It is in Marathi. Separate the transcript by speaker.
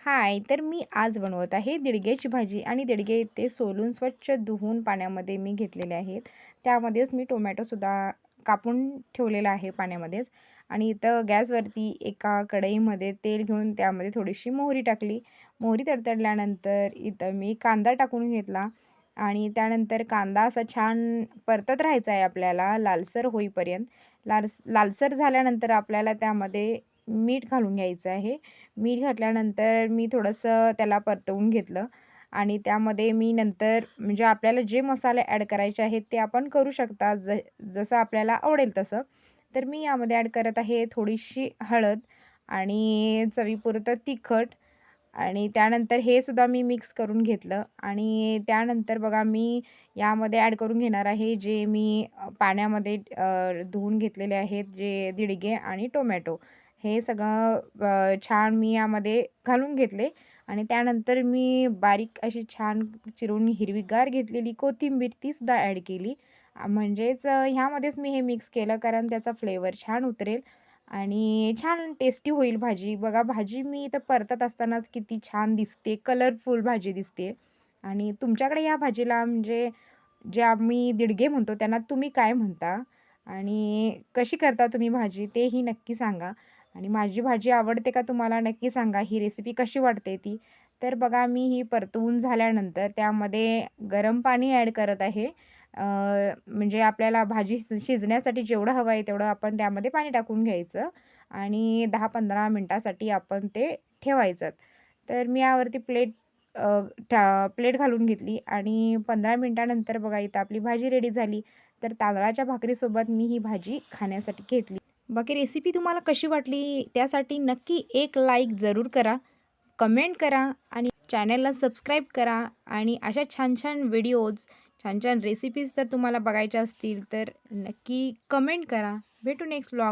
Speaker 1: हाय, तर मी आज बनवत आहे दिडग्याची भाजी आणि दिडगे ते सोलून स्वच्छ धुवून पाण्यामध्ये मी घेतलेले आहेत. त्यामध्येच मी टोमॅटोसुद्धा कापून ठेवलेला आहे पाण्यामध्येच. आणि इथं गॅसवरती एका कढईमध्ये तेल घेऊन त्यामध्ये थोडीशी मोहरी टाकली. मोहरी तडतडल्यानंतर इथं मी कांदा टाकून घेतला आणि त्यानंतर कांदा असा छान परतत राहायचा आहे आपल्याला लालसर होईपर्यंत. लालसर झाल्यानंतर आपल्याला त्यामध्ये मीठ घालून घ्यायचं आहे. मीठ घातल्यानंतर मी थोडंसं त्याला परतवून घेतलं आणि त्यामध्ये मी नंतर म्हणजे आपल्याला जे मसाले ॲड करायचे आहेत ते आपण करू शकता जसं आपल्याला आवडेल तसं. तर मी यामध्ये ॲड करत आहे थोडीशी हळद आणि चवीपुरतं तिखट आणि त्यानंतर हे सुद्धा मी मिक्स करून घेतलं आणि त्यानंतर बघा मी यामध्ये ॲड करून घेणार आहे जे मी पाण्यामध्ये धुवून घेतलेले आहेत जे दिडगे आणि टोमॅटो. हे सगळं छान मी यामध्ये घालून घेतले आणि त्यानंतर मी बारीक अशी छान चिरून हिरवीगार घेतलेली कोथिंबीर तीसुद्धा ॲड केली. म्हणजेच ह्यामध्येच मी हे मिक्स केलं कारण त्याचा फ्लेवर छान उतरेल आणि छान टेस्टी होईल भाजी. बघा भाजी मी इथं परतत असतानाच किती छान दिसते, कलरफुल भाजी दिसते. आणि तुमच्याकडे या भाजीला म्हणजे जे आम्ही दिडगे म्हणतो त्यांना तुम्ही काय म्हणता? आणि कशी करता तुम्ही भाजी तेही नक्की सांगा. आणि माझी भाजी आवडते का तुम्हाला नक्की सांगा. ही रेसिपी कशी वाटते ती. तर बघा मी ही परतवून झाल्यानंतर त्यामध्ये गरम पाणी ॲड करत आहे. म्हणजे आपल्याला भाजी शिजण्यासाठी जेवढं हवं आहे तेवढं आपण त्यामध्ये पाणी टाकून घ्यायचं आणि 10-15 मिनिटासाठी आपण ते ठेवायचं. तर मी यावरती प्लेट घालून घेतली आणि 15 मिनिटानंतर बघा इथं आपली भाजी रेडी झाली. तर तांदळाच्या भाकरीसोबत मी ही भाजी खाण्यासाठी घेतली. बाकी रेसिपी तुम्हाला कशी वाटली त्यासाठी नक्की एक लाईक जरूर करा, कमेंट करा आणि चॅनलला सबस्क्राईब करा आणि अशा छान-छान व्हिडिओज, छान-छान रेसिपीज जर तुम्हाला बघायच्या असतील तर नक्की कमेंट करा. भेटू नेक्स्ट व्लॉग.